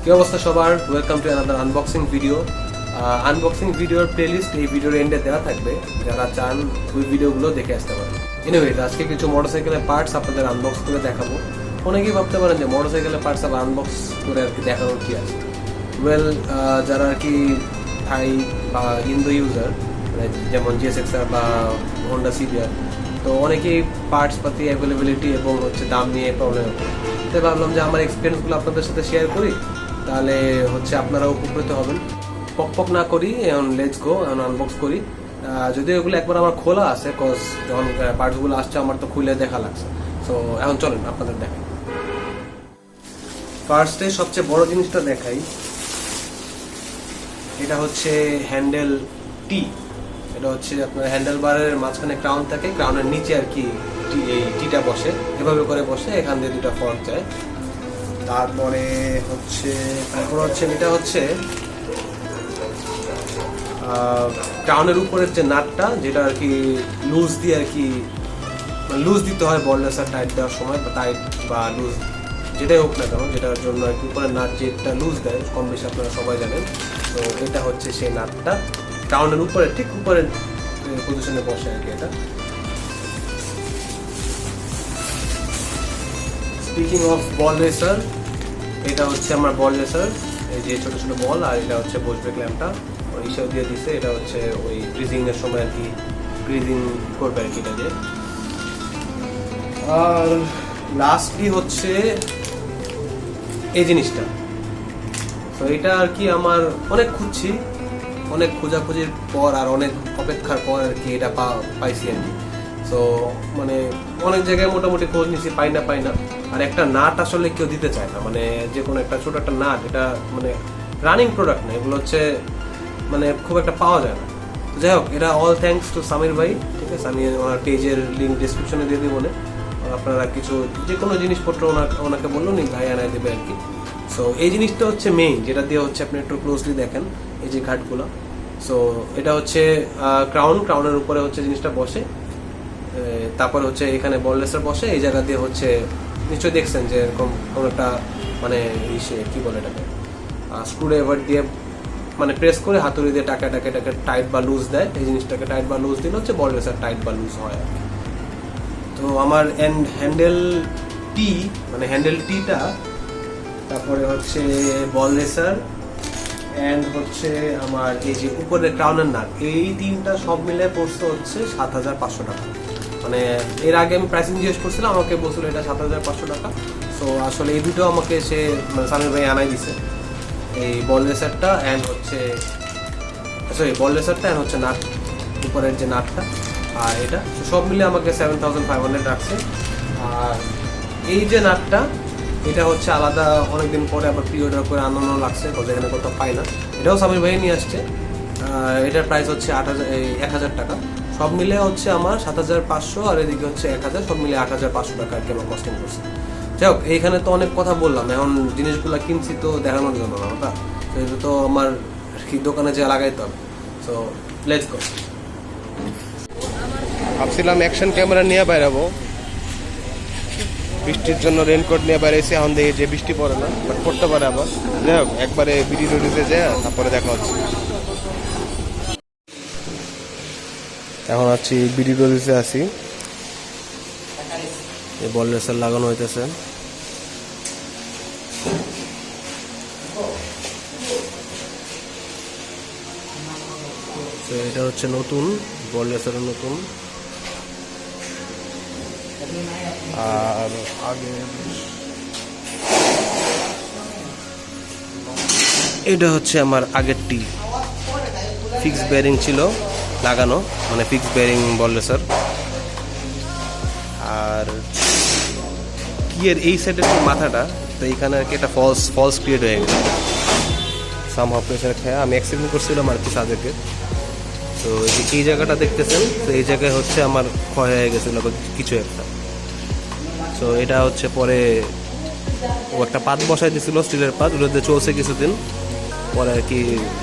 কি অবস্থা সবার? Welcome to another unboxing video. Unboxing ভিডিওর প্লেলিস্ট এই ভিডিওর এন্ডে দেওয়া থাকবে, যারা চান ওই ভিডিওগুলো দেখে আসতে পারেন। এনিওয়েজ, আজকে কিছু মোটরসাইকেলের পার্টস আপনাদের আনবক্স করে দেখাবো। অনেকেই ভাবতে পারেন যে মোটরসাইকেলের পার্টস আবার আনবক্স করে আর কি দেখানোর কি আছে। ওয়েল, যারা আর কি থাই বা ইন্দো ইউজার, যেমন জিএসএক্সআর বা হোন্ডা CBR, তো অনেকেই পার্টস পাতি অ্যাভেলেবিলিটি এবং হচ্ছে দাম নিয়ে প্রবলেম হবে। তাই ভাবলাম যে আমার এক্সপিরিয়েন্সগুলো আপনাদের সাথে শেয়ার করি, তাহলে হচ্ছে আপনারা উপকৃত হবেন। পক না করি, এখন লেটস গো, এখন আনবক্স করি। যদিও এগুলো একবার আমার খোলা আছে, কজ যখন পার্টসগুলো আসছে আমার তো খুলে দেখা লাগছে। সো এখন চলেন আপনাদের দেখাই। ফার্স্টে সবচেয়ে বড় জিনিসটা দেখাই, এটা হচ্ছে হ্যান্ডেল টি। এটা হচ্ছে আপনার হ্যান্ডেল বারের মাঝখানে ক্রাউন থাকে, ক্রাউনের নিচে আর কি এই টিটা বসে, এভাবে করে বসে, এখান দিয়ে দুটা ফর্ক যায়। তারপর হচ্ছে এটা হচ্ছে ক্রাউনের উপরের যে নাটটা, যেটা আর কি লুজ দিয়ে আর কি লুজ দিতে হয় বললেসার টাইট দেওয়ার সময়, বা টাইট বা লুজ যেটাই হোক না কেন, যেটার জন্য আর কি উপরের নাট যেটা লুজ দেয়, কম বেশি আপনারা সবাই জানেন। তো এটা হচ্ছে সেই নাটটা ক্রাউনের উপরে, ঠিক উপরের পজিশনে বসে আর কি। এটা স্পিকিং অফ বল রেসার, এটা হচ্ছে আমার বল রেসার, এই যে ছোটো ছোটো বল, আর এটা হচ্ছে বসবে ক্ল্যাম্পটা হিসাব দিয়ে দিচ্ছে। এটা হচ্ছে ওই ক্রিজিংয়ের সময় আর কি ক্রিজিং করবে আর কি এটা দিয়ে। আর লাস্টলি হচ্ছে এই জিনিসটা। তো এটা আর কি আমার অনেক খুঁজছি, অনেক খোঁজাখুঁজির পর আর অনেক অপেক্ষার পর আর কি এটা পাইছি আর কি। সো মানে অনেক জায়গায় মোটামুটি খোঁজ নিছি, পাই না। আর একটা নাট আসলে কেউ দিতে চায় না, মানে যে কোনো একটা ছোট একটা নাট, এটা মানে রানিং প্রোডাক্ট না, এগুলো হচ্ছে মানে খুব একটা পাওয়া যায় না। যাই হোক, এটা অল থ্যাঙ্কস টু সামির ভাই, ঠিক আছে? আমি ওনার পেজের লিঙ্ক ডিসক্রিপশনে দিয়ে দিব, আপনারা কিছু যে কোনো জিনিসপত্র ওনাকে বললো নি, ভাই আনায় দেবে আর কি। সো এই জিনিসটা হচ্ছে মেইন, যেটা দিয়ে হচ্ছে আপনি একটু ক্লোজলি দেখেন এই যে ঘাটগুলো। সো এটা হচ্ছে ক্রাউনের উপরে হচ্ছে জিনিসটা বসে, তারপরে হচ্ছে এখানে বললেসার বসে, এই জায়গা দিয়ে হচ্ছে নিশ্চয়ই দেখছেন যে এরকম কোনো একটা মানে কি বলে এটাকে স্ক্রুড্রাইভার দিয়ে মানে প্রেস করে হাতুড়ি দিয়ে টাকা টাইট বা লুজ দেয়। এই জিনিসটাকে টাইট বা লুজ দিলে হচ্ছে বললেসার টাইট বা লুজ হয় আর কি। তো আমার হ্যান্ডেল টি, মানে হ্যান্ডেল টিটা, তারপরে হচ্ছে বল রেসার, অ্যান্ড হচ্ছে আমার এই যে উপরে ক্রাউনের নাট, এই তিনটা সব মিলে পড়ছে হচ্ছে 7,500 টাকা। মানে এর আগে আমি প্রাইসিং জিজ্ঞেস করছিলাম, আমাকে বলছিল এটা 7,500 টাকা। সো আসলে এই দুটো আমাকে সে মানে সামির ভাই আনাই দিছে, এই বল রেসারটা অ্যান্ড হচ্ছে নাট, উপরের যে নাটটা, আর এটা সব মিলে আমাকে 7,500 রাখছে। আর এই যে নাটটা, এটা হচ্ছে আলাদা অনেকদিন পরে আবার প্রি অর্ডার করে আনানো লাগছে, এখানে কোথাও পাই না। এটাও সামির ভাই নিয়ে আসছে। এটার প্রাইস হচ্ছে 1,000 টাকা। সব মিলে হচ্ছে আমার 7,500, আর এদিকে হচ্ছে 1,000, সব মিলে 8,500 টাকা আর কি আমার কস্টিং করছে। যাই হোক, এইখানে তো অনেক কথা বললাম, এখন জিনিসগুলো কিনছি তো দেখানোর জন্য না, ওটা এটা তো আমার দোকানে যা লাগাইতে হবে। So let's go. ভাবছিলাম অ্যাকশন ক্যামেরা নিয়ে বেরাবো, বৃষ্টির জন্য রেনকোট নিয়ে বেরিয়েছি, এখন দেখি যে বৃষ্টি পড়ে না, বাট পড়তে পারে আবার। যাই হোক, একবারে বিডি রোডিসে যায়, তারপরে দেখা হচ্ছে। এখন আছি বিডি রোডিসে আছি, এই বল রেসার লাগানো হইতেছে। তো এটা হচ্ছে নতুন বল রেসার, নতুন। আর আগে এটা হচ্ছে আমার আগের টি, ফিক্স বেয়ারিং ছিল লাগানো, মানে ফিক্স বেয়ারিং বল রেসার। আর কি এর এই সাইডের মাথাটা, তো এইখানে আর কি একটা ফলস ক্রিয়েট হয়ে গেছে সামহাউ প্রেসার খেয়ে। আমি অ্যাক্সিডেন্ট করছিলাম আর কি সাজেকে। তো এই জায়গাটা দেখতেছেন, তো এই জায়গায় হচ্ছে আমার ক্ষয় হয়ে গেছিলো কিছু একটা। তো এটা হচ্ছে পরে ও একটা পাত বসাই দিয়েছিল, স্টিলের পাত, ওটাতে চলছে কিছুদিন পরে আর কি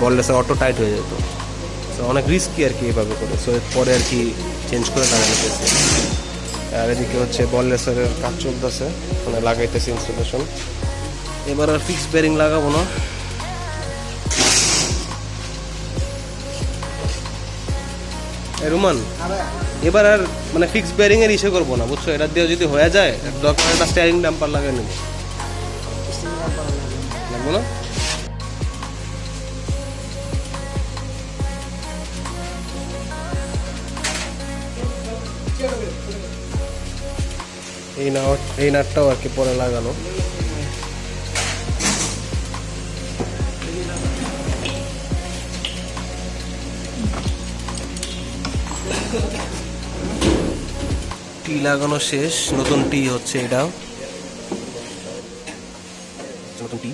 বল রেসার অটো টাইট হয়ে যেত। তো অনেক রিস্কি আর কি এভাবে করে। সো পরে আর কি চেঞ্জ করে লাগানো হয়েছে। আর এদিকে হচ্ছে বল রেসারের কাজ চলতেছে, মানে লাগাইতেছে ইনস্টলেশন। এবার আর ফিক্স বেয়ারিং লাগাবো না। রুমান এবার আর মানে ফিক্স বেয়ারিং এর ইস্যু করবো না, বুঝছো? এটা দিয়ে যদি হয়ে যায় দরকার একটা স্টিয়ারিং ডাম্পার লাগিয়ে নেব, লাগবো না? এই নাটটাও আর কি পরে লাগানো। টি লাগানো শেষ, নতুন টি হচ্ছে এটা, নতুন টি।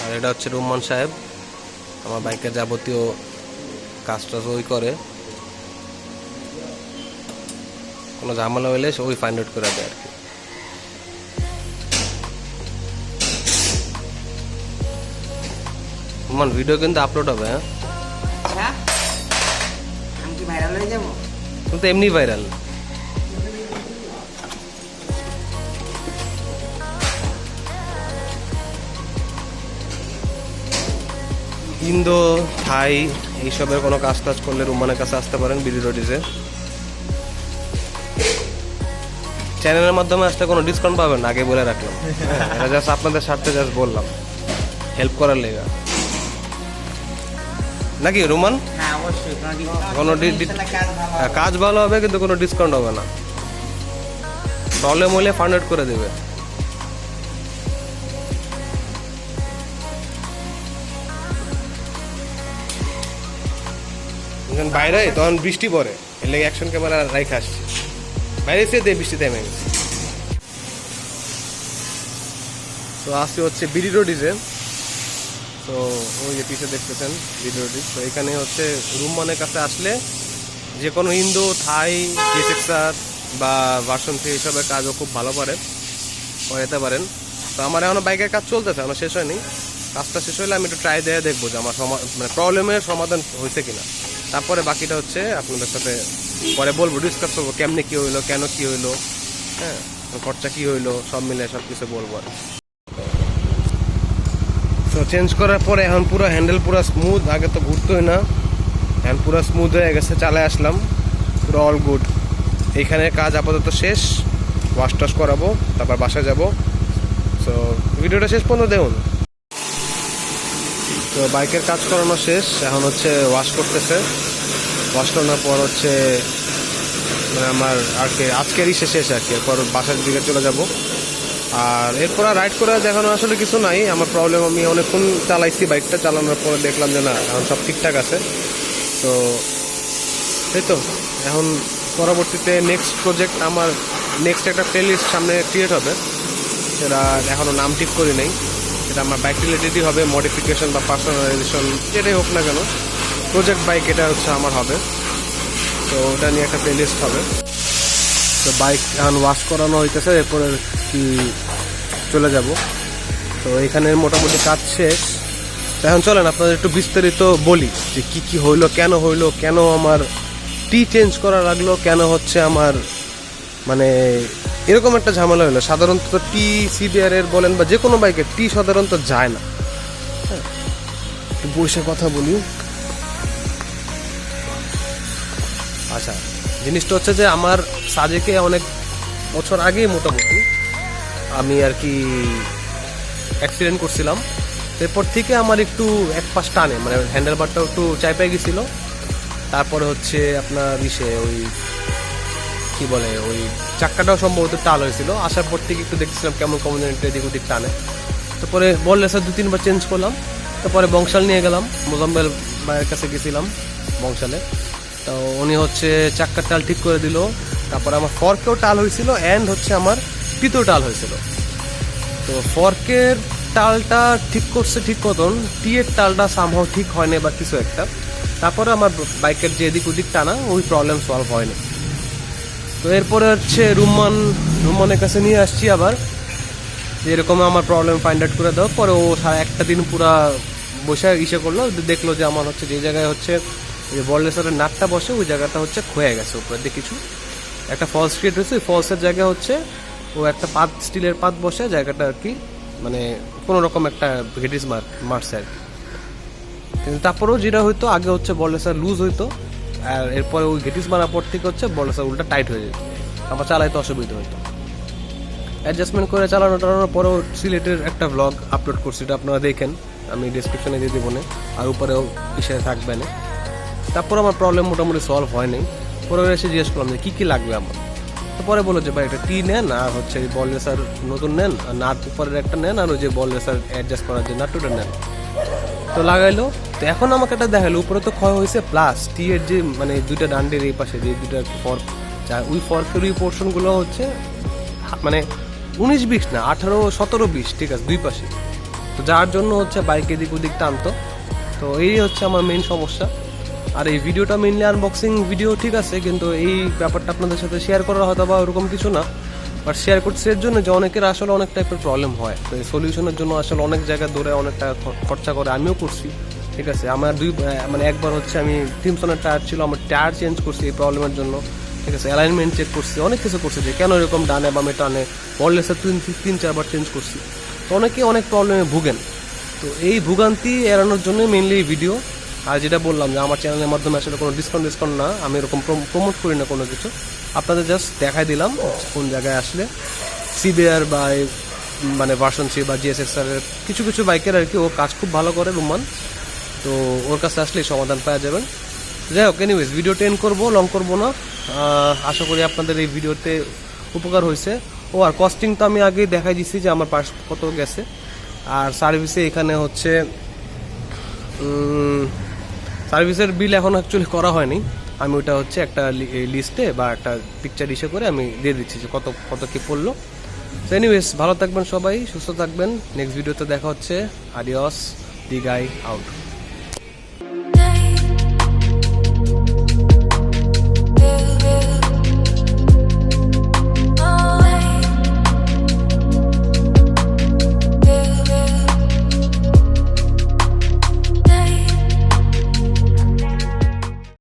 আর এটা হচ্ছে রুম্মান সাহেব, আমার বাইকের যাবতীয় কাজ টাজ ওই করে, কোনো ঝামেলা হইলে ওই ফাইন্ড আউট করে দেয় আর কি। রুম্মান ভিডিও কিন্তু আপলোড হবে, হ্যাঁ? আমি কি ভাইরাল হয়ে যাবো? তুমি তো এমনি ভাইরাল। ইন্দো থাই এইসবের কোনো কাজ টাজ করলে রুম্মানের কাছে আসতে পারেন বিডি রোডিজে। চ্যানেলের মাধ্যমে আসলে কোনো ডিসকাউন্ট পাবেন না, আগে বলে রাখলাম। এটা জাস্ট আপনাদের স্বার্থে জাস্ট বললাম, হেল্প করার লেগা, নাকি রুমান? হ্যাঁ অবশ্যই, কোনো কাজ ভালো হবে কিন্তু কোনো ডিসকাউন্ট হবে না, প্রবলেম হলে ফান্ড আউট করে দেবে। বাইরে তখন বৃষ্টি পড়ে, এর লেগে অ্যাকশন ক্যামেরা রাইখে আসছে, বাইরে এসে দিয়ে বৃষ্টি থেমে গেছে। তো আসছে হচ্ছে বিডি রোডিজে, তো ওই যে পিছিয়ে দেখতেছেন বিডি রোডিজ। তো এখানে হচ্ছে রুম্মানের কাছে আসলে যে কোনো ইন্দো থাই জিএসএক্সআর বা ভার্সন 3 এইসবের কাজও খুব ভালো করাতে পারেন। তো আমার এখনো বাইকের কাজ চলতেছে, এখনো শেষ হয়নি। কাজটা শেষ হলে আমি একটু ট্রাই দিয়ে দেখবো যে আমার মানে প্রবলেমের সমাধান হয়েছে কিনা, তারপরে বাকিটা হচ্ছে আপনাদের সাথে পরে বলবো, ডিসকাস করবো কেমনে কী হইলো, কেন কী হইলো, হ্যাঁ খরচা কী হইলো, সব মিলে সব কিছু বলবো আর। তো চেঞ্জ করার পরে এখন পুরো হ্যান্ডেল পুরো স্মুথ, আগে তো ঘুরতোই না, এখন পুরো স্মুথ হয়ে গেছে, চালায় আসলাম, পুরো অল গুড। এইখানে কাজ আপাতত শেষ, ওয়াশ টাশ করাবো, তারপর বাসায় যাব। সো ভিডিওটা শেষ পর্যন্ত দেখুন। তো বাইকের কাজ করানো শেষ, এখন হচ্ছে ওয়াশ করতেছে, ওয়াশ করানোর পর হচ্ছে মানে আমার আর কি আজকেরই শেষ আর কি, এরপর বাসার দিকে চলে যাব। আর এরপর আর রাইড করে দেখানো আসলে কিছু নাই, আমার প্রবলেম, আমি অনেকক্ষণ চালাইছি বাইকটা, চালানোর পরে দেখলাম যে না এখন সব ঠিকঠাক আছে। তো এই তো এখন পরবর্তীতে নেক্সট প্রজেক্ট, আমার নেক্সট একটা প্লেলিস্ট সামনে ক্রিয়েট হবে, সেটা এখনও নাম ঠিক করি নেই, সেটা আমার বাইক রিলেটেডই হবে, মডিফিকেশন বা পার্সোনালাইজেশন যেটাই হোক না কেন, প্রজেক্ট বাইক এটা হচ্ছে আমার হবে। তো ওটা নিয়ে একটা প্লেলিস্ট হবে। তো বাইক এখন ওয়াশ করানো হইতেছে, এরপরে কি চলে যাব। তো এখানে মোটামুটি কাজ শেষ। এখন চলেন আপনাদের একটু বিস্তারিত বলি যে কি কি হইলো, কেন আমার টি চেঞ্জ করা লাগলো, কেন হচ্ছে আমার মানে এরকম একটা ঝামেলা হলো। সাধারণত টি সিবিআর এর বলেন বা যে কোনো বাইকের টি সাধারণত যায় না, হ্যাঁ একটু বসে কথা বলি। আচ্ছা, জিনিসটা হচ্ছে যে আমার সাজেকে অনেক বছর আগে মোটামুটি আমি আর কি অ্যাক্সিডেন্ট করছিলাম, এরপর থেকে আমার একটু এক পাশ টানে, মানে হ্যান্ডেল বারটাও একটু চাইপাই গেছিল। তারপরে হচ্ছে আপনার ওই কি বলে ওই চাক্কাটাও সম্ভবত টাল হয়েছিল, আসার পর থেকে একটু দেখছিলাম কেমন কমিউনিটি এদিক ওদিক টানে। তারপরে বললে স্যার 2-3 বার চেঞ্জ করলাম, তারপরে বংশাল নিয়ে গেলাম, মোজাম্বেল ভাইয়ের কাছে গেছিলাম বংশালে। তো উনি হচ্ছে চাক্কার টাল ঠিক করে দিল, তারপরে আমার ফর্কেও টাল হয়েছিল, অ্যান্ড হচ্ছে আমার টিতেও টাল হয়েছিল। তো ফর্কের টালটা ঠিক করছে ঠিক মতন, টিয়ের টালটা সামহাও ঠিক হয়নি বা কিছু একটা, তারপরে আমার বাইকের যে এদিক ওদিক টানা ওই প্রবলেম সলভ হয়নি। তো এরপরে হচ্ছে রুম্মানের কাছে নিয়ে আসছি আবার, যে এরকম আমার প্রবলেম ফাইন্ড আউট করে দাও। পরে ও সারা একটা দিন পুরা বসে ইসে করলো, দেখলো যে আমার হচ্ছে যে জায়গায় হচ্ছে যে বললেসারের নাটটা বসে ওই জায়গাটা হচ্ছে ক্ষয়ে গেছে উপরে দিয়ে কিছু একটা ফলস ক্রিয়েট হয়েছে। ওই ফলসের জায়গায় হচ্ছে ও একটা পাত, স্টিলের পাত বসে জায়গাটা আর কি মানে কোনো রকম একটা ঘেটিস মারছে আর কি। কিন্তু তারপরেও যেটা হইতো আগে হচ্ছে বললেসার লুজ হইতো, আর এরপরে ওই ঘেটিস মারার পর থেকে হচ্ছে বললেসার উল্টা টাইট হয়ে যেত, আমার চালাইতে অসুবিধা হইতো। অ্যাডজাস্টমেন্ট করে চালানোর পরেও সিলেটের একটা ব্লগ আপলোড করছি, এটা আপনারা দেখেন, আমি ডিসক্রিপশনে দিয়ে দেবো না, আর উপরেও বিষয়ে থাকবে না। তারপর আমার প্রবলেম মোটামুটি সলভ হয়নি। পরে এসে জিজ্ঞেস করলাম যে কী লাগবে আমার, তো পরে বললো যে ভাই একটা টি নেন, আর হচ্ছে বল রেসার নতুন নেন, আর নাট উপরের একটা নেন, আর ওই যে বল রেসার অ্যাডজাস্ট করার যে নাটুটা নেন। তো লাগাইলো, তো এখন আমাকে একটা দেখালো উপরে তো ক্ষয় হয়েছে, প্লাস টি এর যে মানে দুইটা ডান্ডের এই পাশে যে দুইটা ফর্ক, ওই ফর্কের ওই পোর্শনগুলো হচ্ছে মানে 19-20 না 18-17-20, ঠিক আছে, দুই পাশে। তো যার জন্য হচ্ছে বাইক এদিক ওদিক টানতো। তো এই হচ্ছে আমার মেইন সমস্যা। আর এই ভিডিওটা মেইনলি আনবক্সিং ভিডিও, ঠিক আছে, কিন্তু এই ব্যাপারটা আপনাদের সাথে শেয়ার করা হয়তো বা ওরকম কিছু না, বাট শেয়ার করছি এর জন্য যে অনেকের আসলে অনেক টাইপের প্রবলেম হয়। তো এই সলিউশনের জন্য আসলে অনেক জায়গায় দৌড়ে অনেক টাকা খরচা করে, আমিও করছি, ঠিক আছে। আমার মানে একবার হচ্ছে আমি টিমসনের টায়ার ছিল, আমার টায়ার চেঞ্জ করছি এই প্রবলেমের জন্য, ঠিক আছে, অ্যালাইনমেন্ট চেক করছি, অনেক কিছু করছি যে কেন এরকম ডানে বামে টানে, বললেসে 3-4বার চেঞ্জ করছি। তো অনেকে অনেক প্রবলেমে ভুগেন, তো এই ভোগান্তি এড়ানোর জন্য মেইনলি এই ভিডিও। আর যেটা বললাম যে আমার চ্যানেলের মাধ্যমে আসলে কোনো ডিসকাউন্ট না, আমি এরকম প্রমোট করি না কোনো কিছু, আপনাদের জাস্ট দেখাই দিলাম কোন জায়গায় আসলে CBR বা মানে ভার্সন 3 বা GSXR এর কিছু কিছু বাইকের আর কি ও কাজ খুব ভালো করে রুমান, তো ওর কাছে আসলেই সমাধান পাওয়া যাবেন। যাই হোক, এনিওয়েজ ভিডিওটা এন্ড করবো, লং করবো না। আশা করি আপনাদের এই ভিডিওতে উপকার হয়েছে। ও আর কস্টিং তো আমি আগেই দেখাই দিচ্ছি যে আমার পার্স কত গেছে। আর সার্ভিসে এখানে হচ্ছে সার্ভিসের বিল এখন অ্যাকচুয়ালি করা হয়নি, আমি ওটা হচ্ছে একটা লিস্টে বা একটা পিকচার ইস্যু করে আমি দিয়ে দিচ্ছি যে কত কত কী পড়লো। তো এনিওয়েজ ভালো থাকবেন সবাই, সুস্থ থাকবেন, নেক্সট ভিডিওতে দেখা হচ্ছে। আডিওস, দি গাই আউট।